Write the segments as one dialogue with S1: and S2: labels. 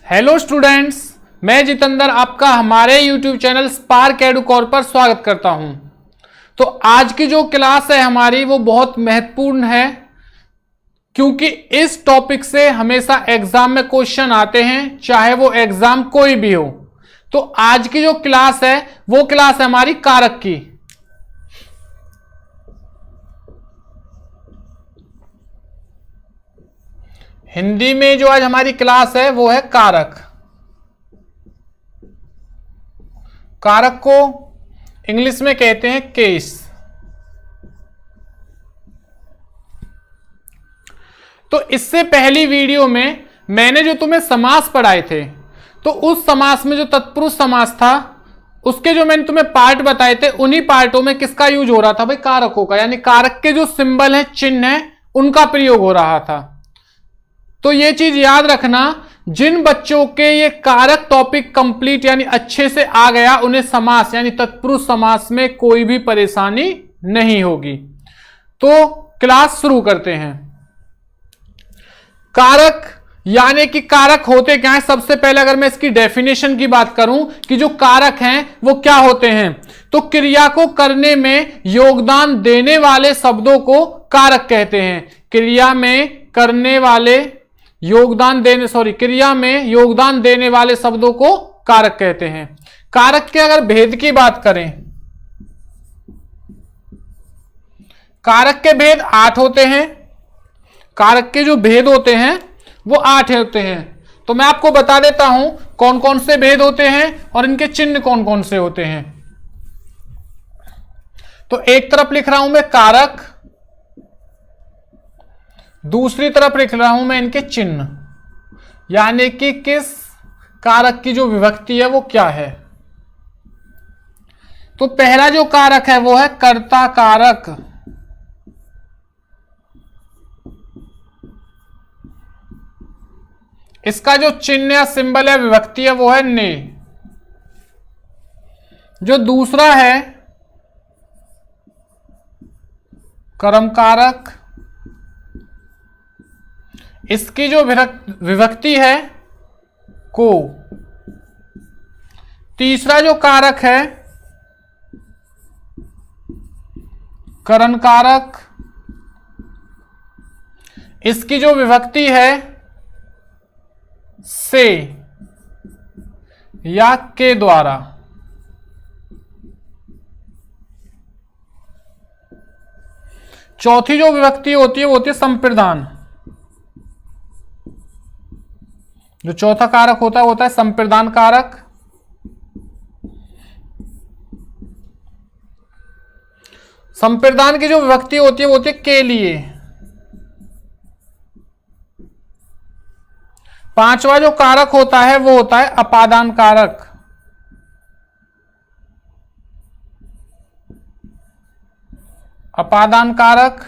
S1: Hello students, मैं जितेंद्र आपका हमारे YouTube चैनल स्पार्क एडुकोर पर स्वागत करता हूं। तो आज की जो क्लास है हमारी वो बहुत महत्वपूर्ण है, क्योंकि इस टॉपिक से हमेशा एग्जाम में क्वेश्चन आते हैं, चाहे वो एग्जाम कोई भी हो। तो आज की जो क्लास है वो क्लास है हमारी कारक की। हिंदी में जो आज हमारी क्लास है वो है कारक। कारक को इंग्लिश में कहते हैं केस। तो इससे पहली वीडियो में मैंने जो तुम्हें समास पढ़ाए थे, तो उस समास में जो तत्पुरुष समास था उसके जो मैंने तुम्हें पार्ट बताए थे, उन्हीं पार्टों में किसका यूज हो रहा था भाई? कारकों का। यानी कारक के जो सिंबल है, चिन्ह है, उनका प्रयोग हो रहा था। तो ये चीज याद रखना, जिन बच्चों के ये कारक टॉपिक कंप्लीट यानी अच्छे से आ गया, उन्हें समास यानी तत्पुरुष समास में कोई भी परेशानी नहीं होगी। तो क्लास शुरू करते हैं। कारक यानी कि कारक होते क्या है? सबसे पहले अगर मैं इसकी डेफिनेशन की बात करूं कि जो कारक हैं वो क्या होते हैं, तो क्रिया को करने में योगदान देने वाले शब्दों को कारक कहते हैं। क्रिया में करने वाले क्रिया में योगदान देने वाले शब्दों को कारक कहते हैं। कारक के अगर भेद की बात करें, कारक के भेद 8 होते हैं। कारक के जो भेद होते हैं वो 8 होते हैं। तो मैं आपको बता देता हूं कौन कौन से भेद होते हैं और इनके चिन्ह कौन कौन से होते हैं। तो एक तरफ लिख रहा हूं मैं कारक, दूसरी तरफ लिख रहा हूं मैं इनके चिन्ह, यानी कि किस कारक की जो विभक्ति है वो क्या है। तो पहला जो कारक है वो है कर्ता कारक। इसका जो चिन्ह या सिंबल है, विभक्ति है, वो है ने। जो दूसरा है कर्म कारक, इसकी जो विभक्ति है को। तीसरा जो कारक है करण कारक, इसकी जो विभक्ति है से या के द्वारा। चौथी जो विभक्ति होती है वो होती है संप्रदान। जो चौथा कारक होता है संप्रदान कारक। संप्रदान की जो विभक्ति होती है वो होती है के लिए। पांचवा जो कारक होता है वो होता है अपादान कारक। अपादान कारक,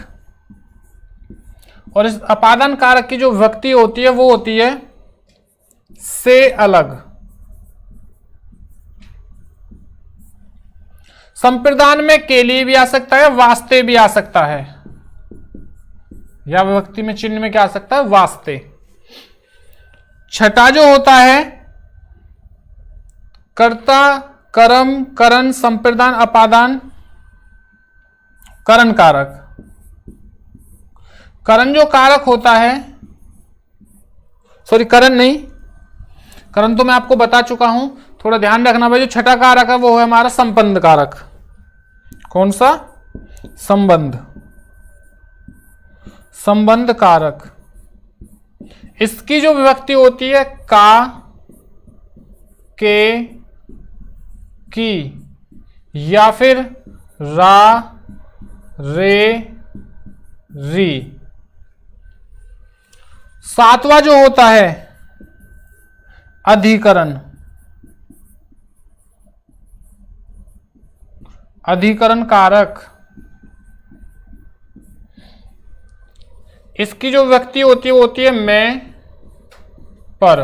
S1: और इस अपादान कारक की जो विभक्ति होती है वो होती है से अलग। संप्रदान में के लिए भी आ सकता है, वास्ते भी आ सकता है, या विभक्ति में चिन्ह में क्या आ सकता है? वास्ते। छठा जो होता है कर्ता कर्म करण संप्रदान अपादान करण कारक। करण जो कारक होता है, करण नहीं, करण तो मैं आपको बता चुका हूं, थोड़ा ध्यान रखना भाई। जो छठा कारक है वो है हमारा संबंध कारक। कौन सा? संबंध कारक। इसकी जो विभक्ति होती है का, के, की, या फिर रा, रे, री। सातवां जो होता है अधिकरण। अधिकरण कारक, इसकी जो विभक्ति होती है वो होती है मैं, पर।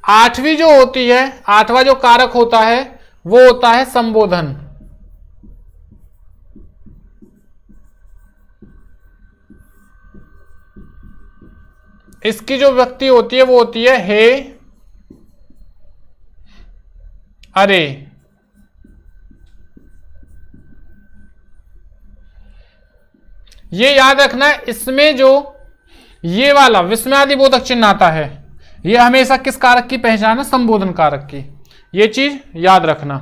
S1: आठवीं जो होती है, आठवां जो कारक होता है वो होता है संबोधन। इसकी जो विभक्ति होती है वो होती है हे अरे। ये याद रखना है, इसमें जो ये वाला विस्मयादिबोधक चिन्ह आता है ये हमेशा किस कारक की पहचान है? संबोधन कारक की। ये चीज याद रखना।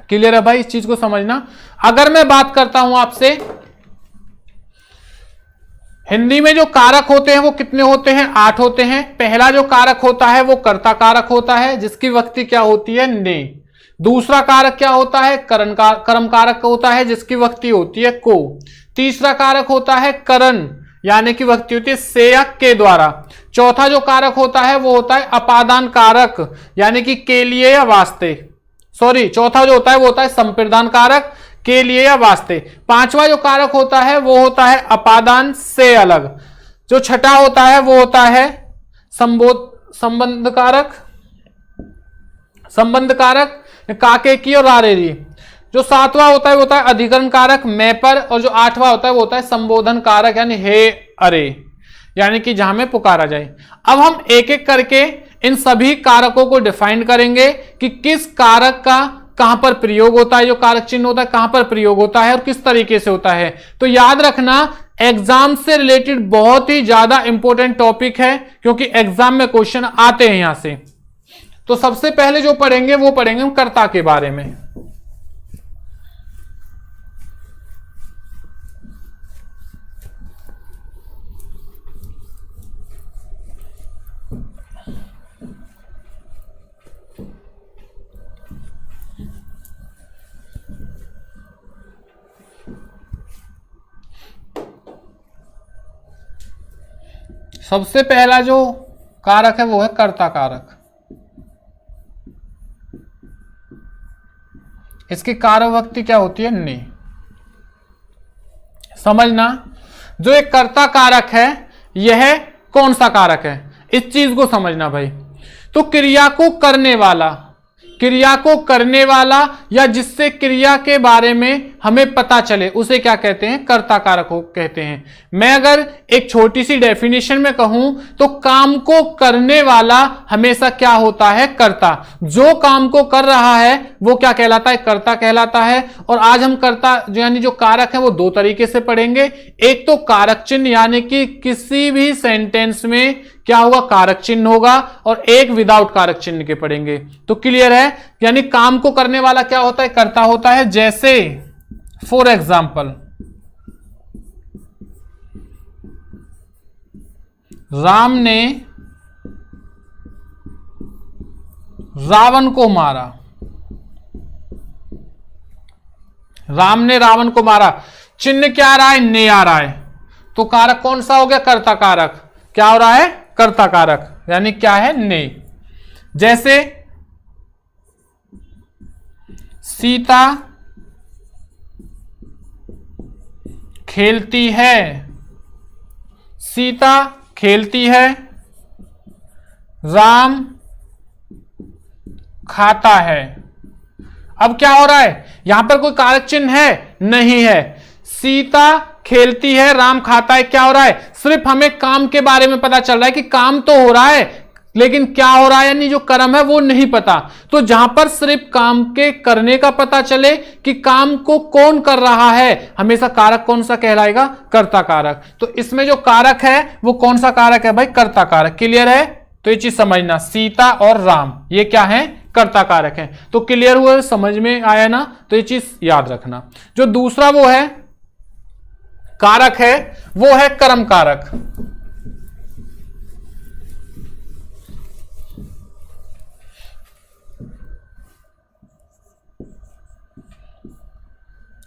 S1: क्लियर है भाई? इस चीज को समझना। अगर मैं बात करता हूं आपसे, हिंदी में जो कारक होते हैं वो कितने होते हैं? 8 होते हैं। पहला जो कारक होता है वो कर्ता कारक होता है, जिसकी विभक्ति क्या होती है? ने। दूसरा कारक क्या होता है? कर्म कारक होता है, जिसकी विभक्ति होती है को। तीसरा कारक होता है करण, यानी कि विभक्ति होती है से या के द्वारा। चौथा जो कारक होता है वो होता है अपादान कारक, यानी कि के लिए या वास्ते। सॉरी, चौथा जो होता है वो होता है संप्रदान कारक, के लिए या वास्ते। पांचवा जो कारक होता है वो होता है अपादान से अलग। जो छठा होता है वो होता है संबंध कारक, संबंध कारक काके की और रारेरी। जो सातवां होता है वो होता है अधिकरण कारक मैं पर, और जो आठवां होता है वो होता है संबोधन कारक यानी हे अरे, यानी कि जहां में पुकारा जाए। अब हम एक एक करके इन सभी कारकों को डिफाइन करेंगे कि किस कारक का कहां पर प्रयोग होता है, जो कारक चिन्ह होता है कहां पर प्रयोग होता है और किस तरीके से होता है। तो याद रखना, एग्जाम से रिलेटेड बहुत ही ज्यादा इंपॉर्टेंट टॉपिक है, क्योंकि एग्जाम में क्वेश्चन आते हैं यहां से। तो सबसे पहले जो पढ़ेंगे वो पढ़ेंगे हम कर्ता के बारे में। सबसे पहला जो कारक है वो है कर्ता कारक। इसकी कारकवक्ति क्या होती है? ने। समझना, जो एक कर्ता कारक है यह कौन सा कारक है, इस चीज को समझना भाई। तो क्रिया को करने वाला, क्रिया को करने वाला या जिससे क्रिया के बारे में हमें पता चले उसे क्या कहते हैं? कर्ता कारक कहते हैं। मैं अगर एक छोटी सी डेफिनेशन में कहूं तो काम को करने वाला हमेशा क्या होता है? कर्ता। जो काम को कर रहा है वो क्या कहलाता है? कर्ता कहलाता है। और आज हम कर्ता यानी जो कारक है वो दो तरीके से पढ़ेंगे। एक तो कारक चिन्ह, यानी कि किसी भी सेंटेंस में क्या होगा? कारक चिन्ह होगा, और एक विदाउट कारक चिन्ह के पढ़ेंगे। तो क्लियर है? यानी काम को करने वाला क्या होता है? कर्ता होता है। जैसे फॉर एग्जाम्पल, राम ने रावण को मारा। राम ने रावण को मारा, चिन्ह क्या आ रहा है? ने आ रहा है। तो कारक कौन सा हो गया? कर्ता कारक। क्या हो रहा है? कर्ता कारक, यानी क्या है? ने। जैसे सीता खेलती है, सीता खेलती है। राम खाता है। अब क्या हो रहा है? यहां पर कोई कारक चिन्ह है? नहीं है। सीता खेलती है, राम खाता है। क्या हो रहा है? सिर्फ हमें काम के बारे में पता चल रहा है कि काम तो हो रहा है, लेकिन क्या हो रहा है यानी जो कर्म है वो नहीं पता। तो जहां पर सिर्फ काम के करने का पता चले कि काम को कौन कर रहा है, हमेशा कारक कौन सा कहलाएगा? कर्ता कारक। तो इसमें जो कारक है वो कौन सा कारक है भाई? कर्ता कारक। क्लियर है? तो ये चीज समझना, सीता और राम ये क्या है? कर्ता कारक है। तो क्लियर हुआ? समझ में आया ना? तो ये चीज याद रखना। जो दूसरा वो है कारक है वो है कर्म कारक।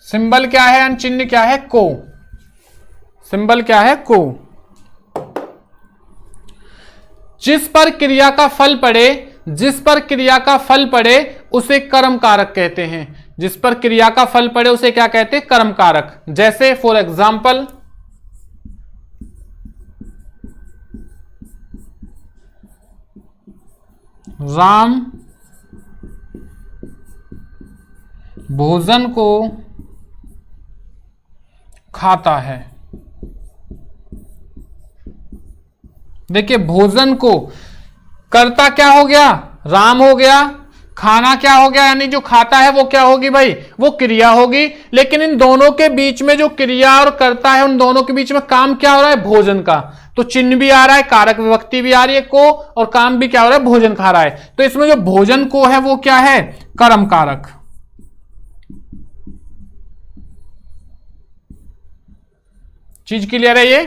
S1: सिंबल क्या है? चिन्ह क्या है? को। सिंबल क्या है? को। जिस पर क्रिया का फल पड़े, जिस पर क्रिया का फल पड़े उसे कर्म कारक कहते हैं। जिस पर क्रिया का फल पड़े उसे क्या कहते हैं? कर्म कारक। जैसे फॉर एग्जाम्पल, राम भोजन को खाता है। देखिए भोजन को कर्ता क्या हो गया, राम हो गया, खाना क्या हो गया, यानी जो खाता है वो क्या होगी भाई, वो क्रिया होगी। लेकिन इन दोनों के बीच में जो क्रिया और कर्ता है, उन दोनों के बीच में काम क्या हो रहा है, भोजन का। तो चिन्ह भी आ रहा है, कारक विभक्ति भी आ रही है को, और काम भी क्या हो रहा है, भोजन खा रहा है। तो इसमें जो भोजन को है वो क्या है, कर्म कारक। चीज क्लियर है ये।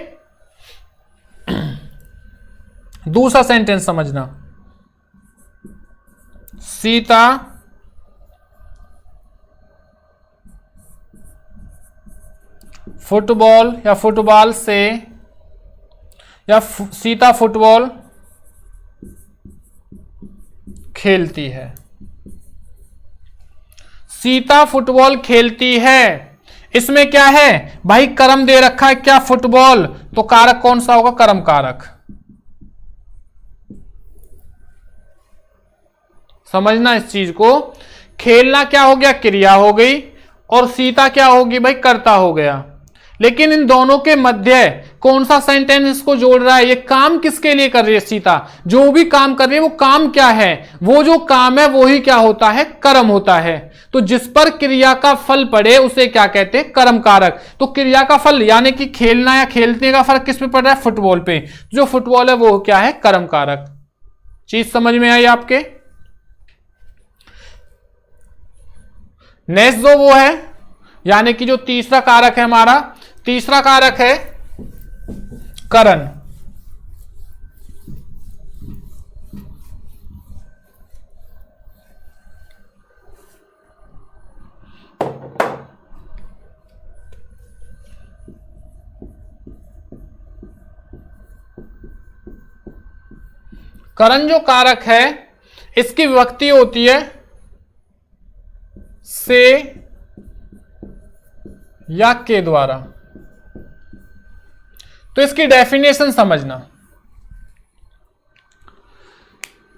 S1: दूसरा सेंटेंस समझना, सीता फुटबॉल या फुटबॉल से, या सीता फुटबॉल खेलती है। सीता फुटबॉल खेलती है, इसमें क्या है भाई, कर्म दे रखा है क्या, फुटबॉल, तो कारक कौन सा होगा, कर्म कारक। समझना इस चीज को। खेलना क्या हो गया, क्रिया हो गई, और सीता क्या होगी भाई, कर्ता हो गया। लेकिन इन दोनों के मध्य कौन सा सेंटेंस इसको जोड़ रहा है, ये काम किसके लिए कर रही है सीता, जो भी काम कर रही है वो काम क्या है, वो जो काम है वो ही क्या होता है, कर्म होता है। तो जिस पर क्रिया का फल पड़े उसे क्या कहते हैं, कर्म कारक। तो क्रिया का फल यानी कि खेलना या खेलने का फर्क किस पे पड़ रहा है, फुटबॉल पे। जो फुटबॉल है वो क्या है, कर्म कारक। चीज समझ में आई आपके। नेक्स्ट जो वो है, यानी कि जो तीसरा कारक है हमारा, तीसरा कारक है करण। करण जो कारक है इसकी विभक्ति होती है से या के द्वारा। तो इसकी डेफिनेशन समझना,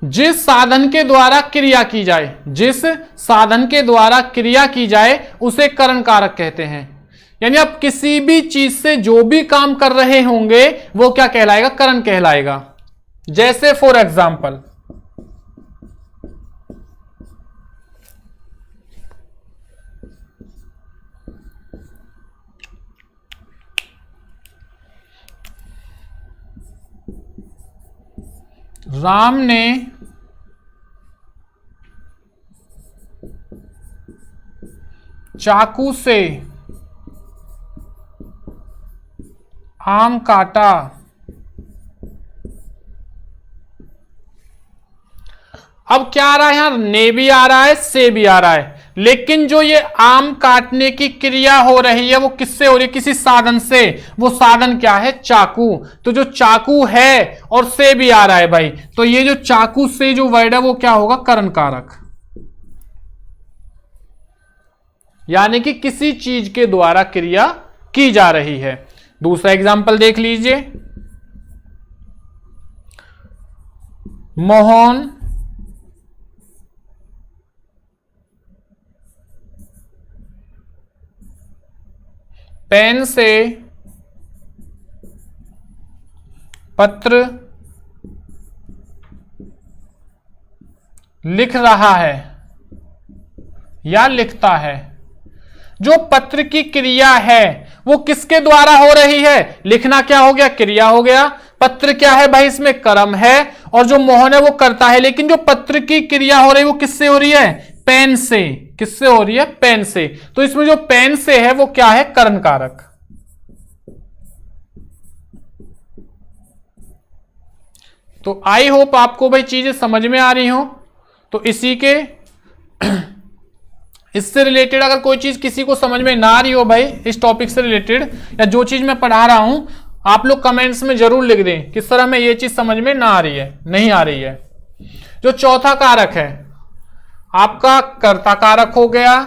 S1: जिस साधन के द्वारा क्रिया की जाए, जिस साधन के द्वारा क्रिया की जाए उसे करण कारक कहते हैं। यानी आप किसी भी चीज से जो भी काम कर रहे होंगे वो क्या कहलाएगा, करण कहलाएगा। जैसे फॉर एग्जाम्पल राम ने चाकू से आम काटा, अब क्या आ रहा है यहां, ने भी आ रहा है, से भी आ रहा है, लेकिन जो ये आम काटने की क्रिया हो रही है वो किससे हो रही है, किसी साधन से। वो साधन क्या है, चाकू। तो जो चाकू है और से भी आ रहा है भाई, तो ये जो चाकू से जो वर्ड है वो क्या होगा, करण कारक। यानी कि किसी चीज के द्वारा क्रिया की जा रही है। दूसरा एग्जांपल देख लीजिए, मोहन पेन से पत्र लिख रहा है या लिखता है। जो पत्र की क्रिया है वो किसके द्वारा हो रही है, लिखना क्या हो गया, क्रिया हो गया, पत्र क्या है भाई, इसमें कर्म है, और जो मोहन है वो करता है। लेकिन जो पत्र की क्रिया हो रही है वो किससे हो रही है, पेन से। किससे हो रही है, पेन से। तो इसमें जो पेन से है वो क्या है, करण कारक। तो आई होप आपको भाई चीजें समझ में आ रही हो। तो इसी के इससे रिलेटेड अगर कोई चीज किसी को समझ में ना आ रही हो भाई, इस टॉपिक से रिलेटेड या जो चीज मैं पढ़ा रहा हूं, आप लोग कमेंट्स में जरूर लिख दें किस तरह में ये चीज समझ में ना आ रही है, नहीं आ रही है। जो चौथा कारक है आपका कर्ता कारक हो गया,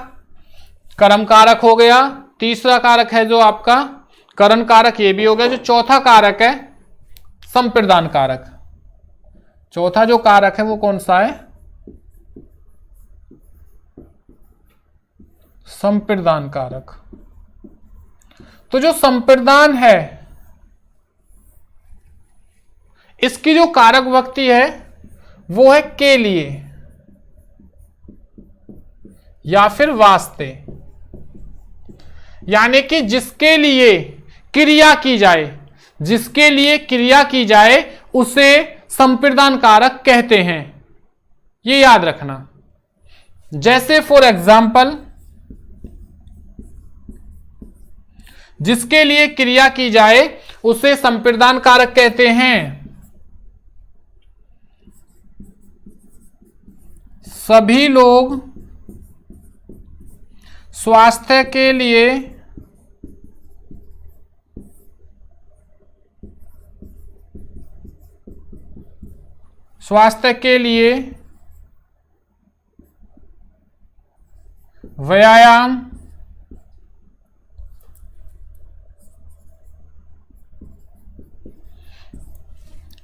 S1: कर्म कारक हो गया। तीसरा कारक है जो आपका करण कारक, ये भी हो गया। जो चौथा कारक है संप्रदान कारक। चौथा जो कारक है वो कौन सा है, संप्रदान कारक। तो जो संप्रदान है इसकी जो कारक विभक्ति है वो है के लिए या फिर वास्ते, यानी कि जिसके लिए क्रिया की जाए, जिसके लिए क्रिया की जाए उसे संप्रदान कारक कहते हैं, ये याद रखना। जैसे फॉर एग्जाम्पल, जिसके लिए क्रिया की जाए उसे संप्रदान कारक कहते हैं। सभी लोग स्वास्थ्य के लिए व्यायाम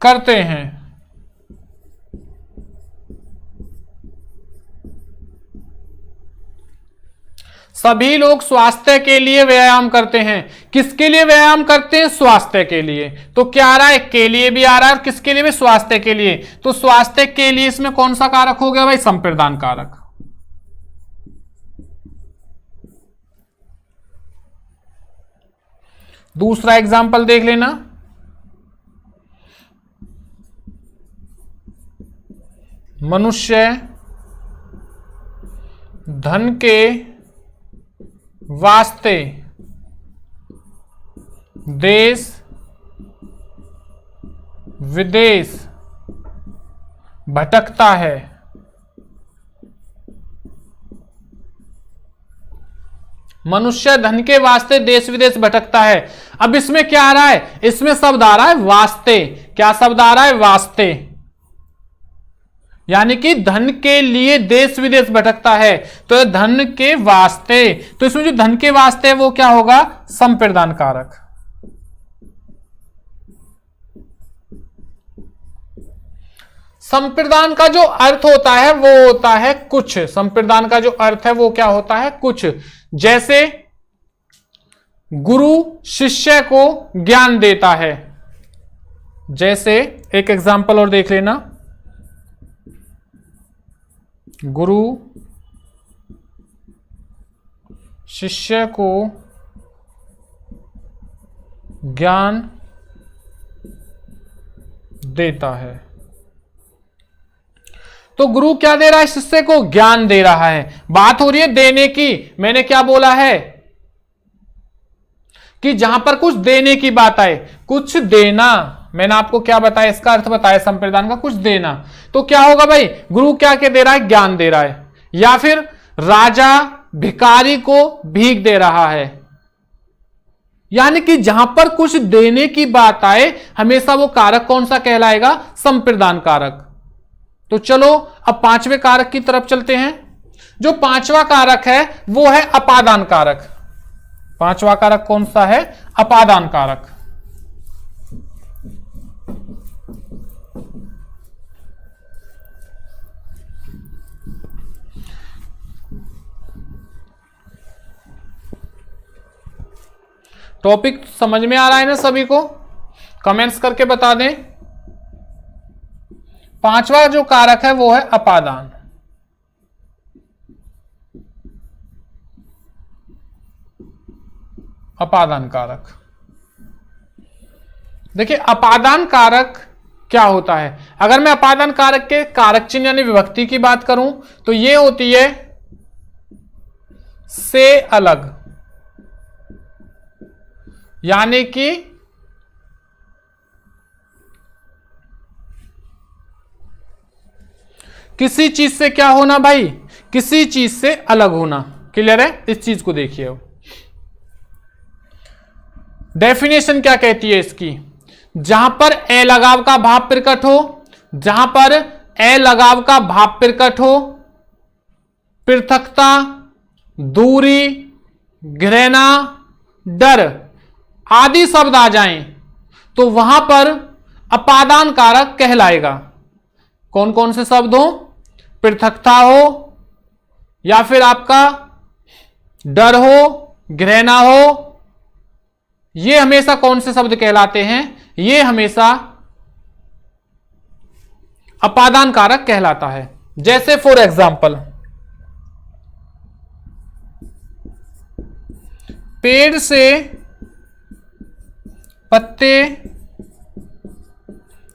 S1: करते हैं। सभी लोग स्वास्थ्य के लिए व्यायाम करते हैं। किसके लिए व्यायाम करते हैं? स्वास्थ्य के लिए। तो क्या आ रहा है? के लिए भी आ रहा है और किसके लिए भी? स्वास्थ्य के लिए। तो स्वास्थ्य के लिए इसमें कौन सा कारक हो गया भाई? संप्रदान कारक। दूसरा एग्जाम्पल देख लेना। मनुष्य धन के वास्ते देश विदेश भटकता है। मनुष्य धन के वास्ते देश विदेश भटकता है। अब इसमें क्या आ रहा है? इसमें शब्द आ रहा है वास्ते। क्या शब्द आ रहा है? वास्ते। यानी कि धन के लिए देश विदेश भटकता है, तो धन के वास्ते। तो इसमें जो धन के वास्ते है वो क्या होगा? संप्रदान कारक। संप्रदान का जो अर्थ होता है वो होता है कुछ। संप्रदान का जो अर्थ है वो क्या होता है? कुछ। जैसे गुरु शिष्य को ज्ञान देता है। जैसे एक एग्जाम्पल और देख लेना। गुरु शिष्य को ज्ञान देता है। तो गुरु क्या दे रहा है? शिष्य को ज्ञान दे रहा है। बात हो रही है देने की। मैंने क्या बोला है कि जहां पर कुछ देने की बात आए, कुछ देना, मैंने आपको क्या बताया? इसका अर्थ बताया संप्रदान का, कुछ देना। तो क्या होगा भाई? गुरु क्या के दे रहा है? ज्ञान दे रहा है। या फिर राजा भिखारी को भीख दे रहा है। यानी कि जहां पर कुछ देने की बात आए हमेशा वो कारक कौन सा कहलाएगा? संप्रदान कारक। तो चलो अब पांचवें कारक की तरफ चलते हैं। जो पांचवा कारक है वो है अपादान कारक। पांचवा कारक कौन सा है? अपादान कारक। टॉपिक समझ में आ रहा है ना सभी को? कमेंट्स करके बता दें। पांचवा जो कारक है वो है अपादान। अपादान कारक। देखिए अपादान कारक क्या होता है? अगर मैं अपादान कारक के कारक चिन्ह यानी विभक्ति की बात करूं तो ये होती है से अलग। यानी कि किसी चीज से क्या होना भाई? किसी चीज से अलग होना। क्लियर है? इस चीज को देखिए। डेफिनेशन क्या कहती है इसकी? जहां पर ए लगाव का भाव प्रकट हो, जहां पर ए लगाव का भाव प्रकट हो, पृथकता, दूरी, घृणा, डर आदि शब्द आ जाएं तो वहां पर अपादान कारक कहलाएगा। कौन कौन से शब्द हो? पृथकता हो या फिर आपका डर हो, घृणा हो, ये हमेशा कौन से शब्द कहलाते हैं? ये हमेशा अपादान कारक कहलाता है। जैसे फॉर एग्जाम्पल, पेड़ से पत्ते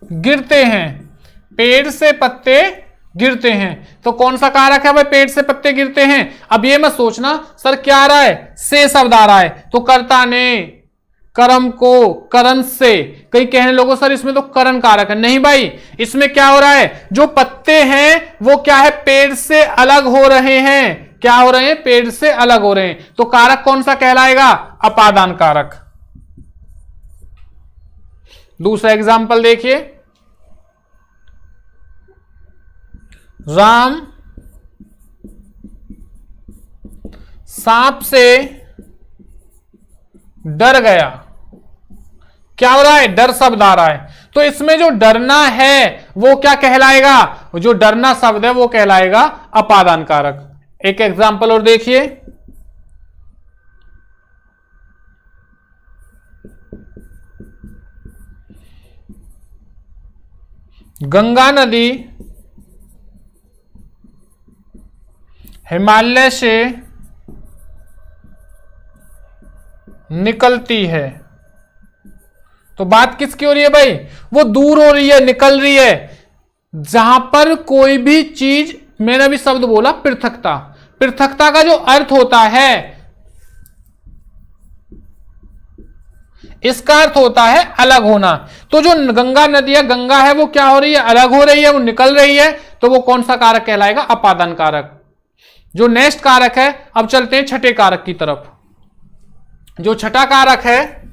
S1: गिरते हैं, पेड़ से पत्ते गिरते हैं, तो कौन सा कारक है भाई? पेड़ से पत्ते गिरते हैं। अब ये मत सोचना सर क्या आ रहा है, से शब्द आ रहा है, तो कर्ता ने कर्म को करण से, कई कहने लोगों सर इसमें तो करण कारक है। नहीं भाई, इसमें क्या हो रहा है, जो पत्ते हैं वो क्या है, पेड़ से अलग हो रहे हैं। क्या हो रहे हैं? पेड़ से अलग हो रहे हैं। तो कारक कौन सा कहलाएगा? अपादान कारक। दूसरा एग्जाम्पल देखिए, राम सांप से डर गया। क्या हो रहा है? डर शब्द आ रहा है, तो इसमें जो डरना है वो क्या कहलाएगा? जो डरना शब्द है वो कहलाएगा अपादान कारक। एक एग्जाम्पल और देखिए, गंगा नदी हिमालय से निकलती है। तो बात किसकी हो रही है भाई? वो दूर हो रही है, निकल रही है। जहां पर कोई भी चीज, मैंने अभी शब्द बोला पृथकता, पृथकता का जो अर्थ होता है, इसका अर्थ होता है अलग होना। तो जो गंगा नदी है, गंगा है, वो क्या हो रही है? अलग हो रही है, वो निकल रही है, तो वो कौन सा कारक कहलाएगा? अपादान कारक। जो नेक्स्ट कारक है, अब चलते हैं छठे कारक की तरफ। जो छठा कारक है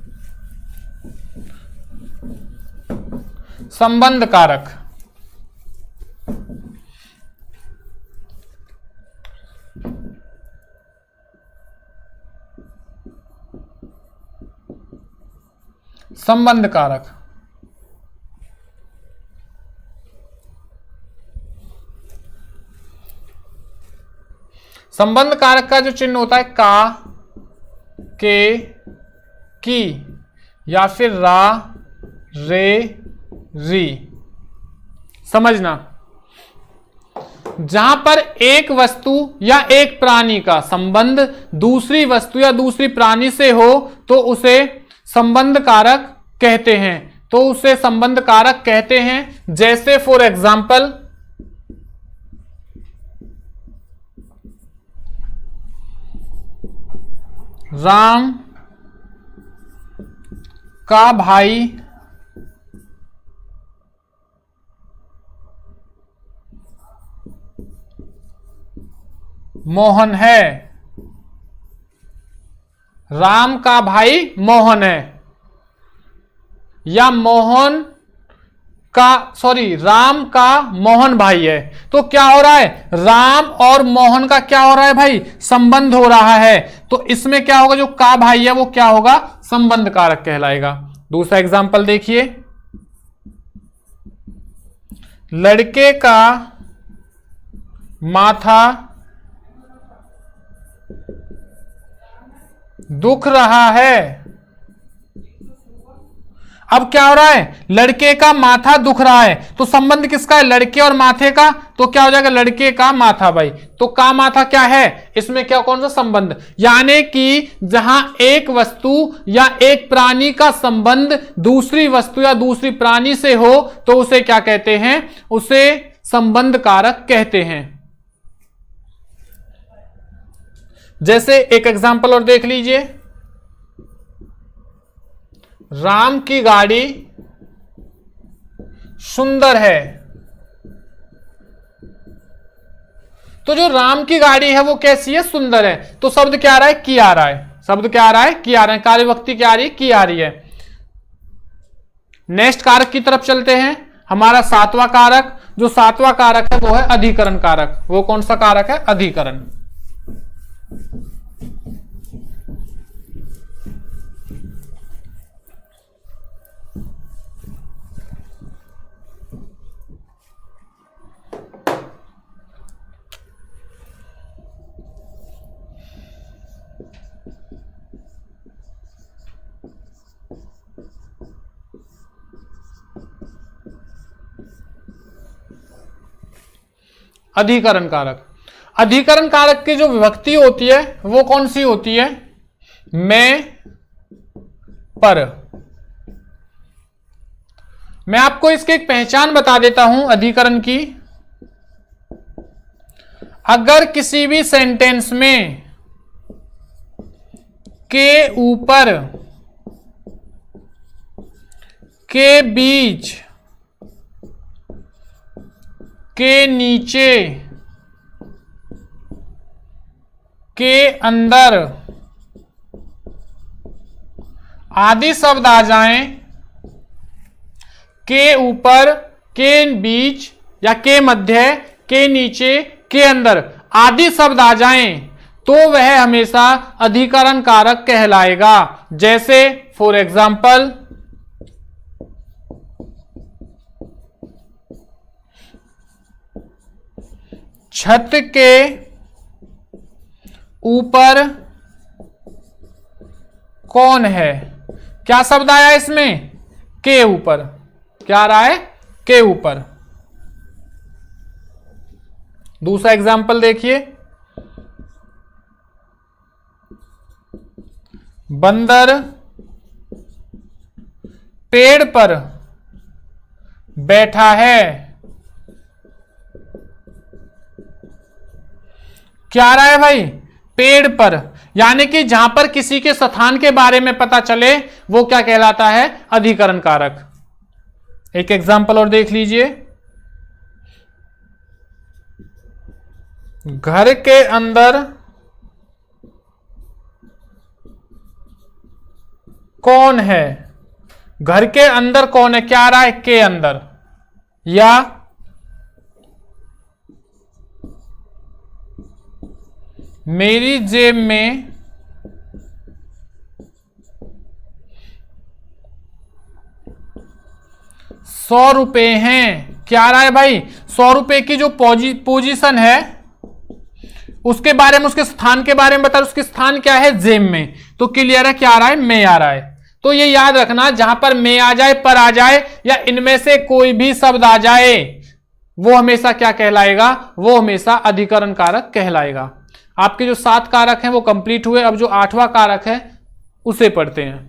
S1: संबंध कारक। संबंध कारक, संबंध कारक का जो चिन्ह होता है का, के, की, या फिर रा, रे, री। समझना, जहां पर एक वस्तु या एक प्राणी का संबंध दूसरी वस्तु या दूसरी प्राणी से हो तो उसे संबंध कारक कहते हैं। तो उसे संबंध कारक कहते हैं। जैसे फॉर एग्जाम्पल, राम का भाई मोहन है। राम का भाई मोहन है, या मोहन का, सॉरी, राम का मोहन भाई है। तो क्या हो रहा है? राम और मोहन का क्या हो रहा है भाई? संबंध हो रहा है। तो इसमें क्या होगा? जो का भाई है वो क्या होगा? संबंध कारक कहलाएगा। दूसरा एग्जांपल देखिए, लड़के का माथा दुख रहा है। अब क्या हो रहा है? लड़के का माथा दुख रहा है, तो संबंध किसका है? लड़के और माथे का। तो क्या हो जाएगा? लड़के का माथा भाई। तो का माथा क्या है? इसमें क्या, कौन सा संबंध? यानी कि जहां एक वस्तु या एक प्राणी का संबंध दूसरी वस्तु या दूसरी प्राणी से हो तो उसे क्या कहते हैं? उसे संबंध कारक कहते हैं। जैसे एक एग्जांपल और देख लीजिए, राम की गाड़ी सुंदर है। तो जो राम की गाड़ी है वो कैसी है? सुंदर है। तो शब्द क्या आ रहा है? की आ रहा है। शब्द क्या आ रहा है? की आ रहा है। कार्य विभक्ति क्या आ रही है? की आ रही है। नेक्स्ट कारक की तरफ चलते हैं। हमारा सातवां कारक, जो सातवां कारक है वो है अधिकरण कारक। वो कौन सा कारक है? अधिकरण। अधिकरण कारक। अधिकरण कारक की जो विभक्ति होती है वो कौन सी होती है? में, पर। मैं आपको इसकी एक पहचान बता देता हूं अधिकरण की। अगर किसी भी सेंटेंस में के ऊपर, के बीच, के नीचे, के अंदर आदि शब्द आ जाएं, के ऊपर, के बीच या के मध्य, के नीचे, के अंदर आदि शब्द आ जाएं तो वह हमेशा अधिकरण कारक कहलाएगा। जैसे फॉर एग्जाम्पल, छत के ऊपर कौन है? क्या शब्द आया इसमें? के ऊपर। क्या आ रहा है? के ऊपर। दूसरा एग्जाम्पल देखिए, बंदर पेड़ पर बैठा है। क्या आ रहा है भाई? पेड़ पर। यानी कि जहां पर किसी के स्थान के बारे में पता चले वो क्या कहलाता है? अधिकरण कारक। एक एग्जाम्पल और देख लीजिए, घर के अंदर कौन है? घर के अंदर कौन है? क्या आ रहा है? के अंदर। या मेरी जेब में ₹100 हैं। क्या आ रहा है भाई? ₹100 की जो पोजीशन है उसके बारे में, उसके स्थान के बारे में बता। उसके स्थान क्या है? जेब में। तो क्लियर है क्या आ रहा है? में आ रहा है। तो ये याद रखना, जहां पर में आ जाए, पर आ जाए या इनमें से कोई भी शब्द आ जाए वो हमेशा क्या कहलाएगा? वो हमेशा अधिकरण कारक कहलाएगा। आपके जो 7 कारक हैं वो कंप्लीट हुए। अब जो 8वां कारक है उसे पढ़ते हैं।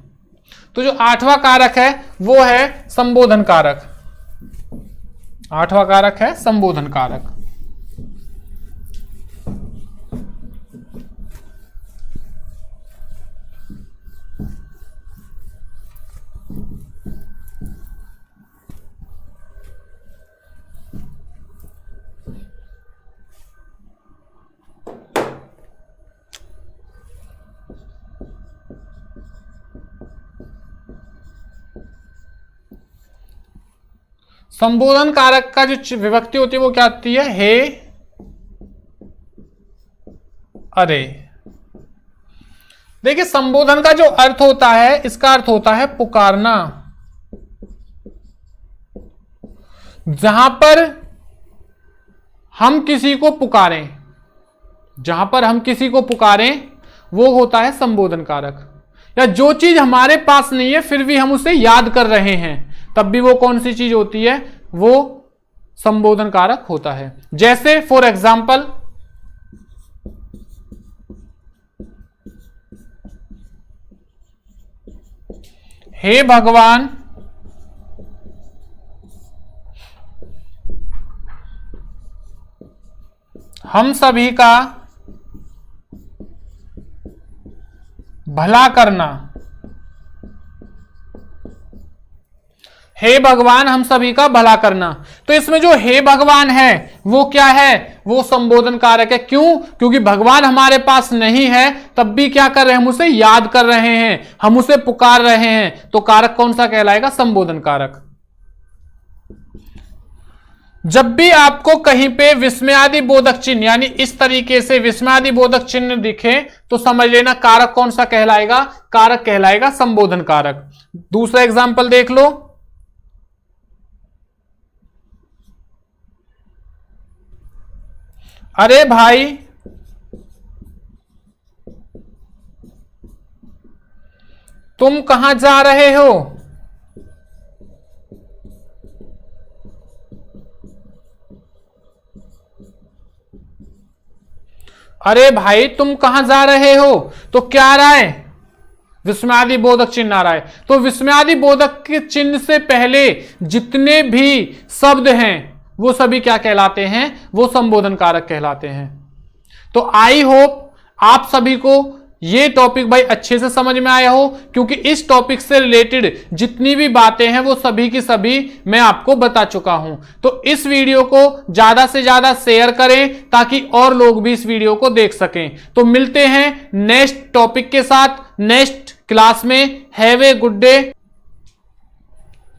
S1: तो जो 8वां कारक है वो है संबोधन कारक। 8वां कारक है संबोधन कारक। संबोधन कारक का जो विभक्ति होती है वो क्या होती है? हे, अरे। देखिए, संबोधन का जो अर्थ होता है, इसका अर्थ होता है पुकारना। जहां पर हम किसी को पुकारें, जहां पर हम किसी को पुकारें वो होता है संबोधन कारक। या जो चीज हमारे पास नहीं है फिर भी हम उसे याद कर रहे हैं, तब भी वो कौन सी चीज होती है? वो संबोधन कारक होता है। जैसे फॉर एग्जाम्पल, हे भगवान, हम सभी का भला करना। हे भगवान, हम सभी का भला करना। तो इसमें जो हे भगवान है वो क्या है? वो संबोधन कारक है। क्यों? क्योंकि भगवान हमारे पास नहीं है तब भी क्या कर रहे हैं? हम उसे याद कर रहे हैं, हम उसे पुकार रहे हैं। तो कारक कौन सा कहलाएगा? संबोधन कारक। जब भी आपको कहीं पे विस्मयादि बोधक चिन्ह, यानी इस तरीके से विस्मयादि बोधक चिन्ह दिखे तो समझ लेना कारक कौन सा कहलाएगा? कारक कहलाएगा संबोधन कारक। दूसरा एग्जाम्पल देख लो, अरे भाई, तुम कहां जा रहे हो? अरे भाई तुम कहां जा रहे हो? तो क्या आ रहा है? विस्मयादि बोधक चिन्ह आ रहा है। तो विस्मयादि बोधक के चिन्ह से पहले जितने भी शब्द हैं वो सभी क्या कहलाते हैं? वो संबोधन कारक कहलाते हैं। तो आई होप आप सभी को ये टॉपिक भाई अच्छे से समझ में आया हो, क्योंकि इस टॉपिक से रिलेटेड जितनी भी बातें हैं वो सभी की सभी मैं आपको बता चुका हूं। तो इस वीडियो को ज्यादा से ज्यादा शेयर करें ताकि और लोग भी इस वीडियो को देख सकें। तो मिलते हैं नेक्स्ट टॉपिक के साथ नेक्स्ट क्लास में। Have a good day.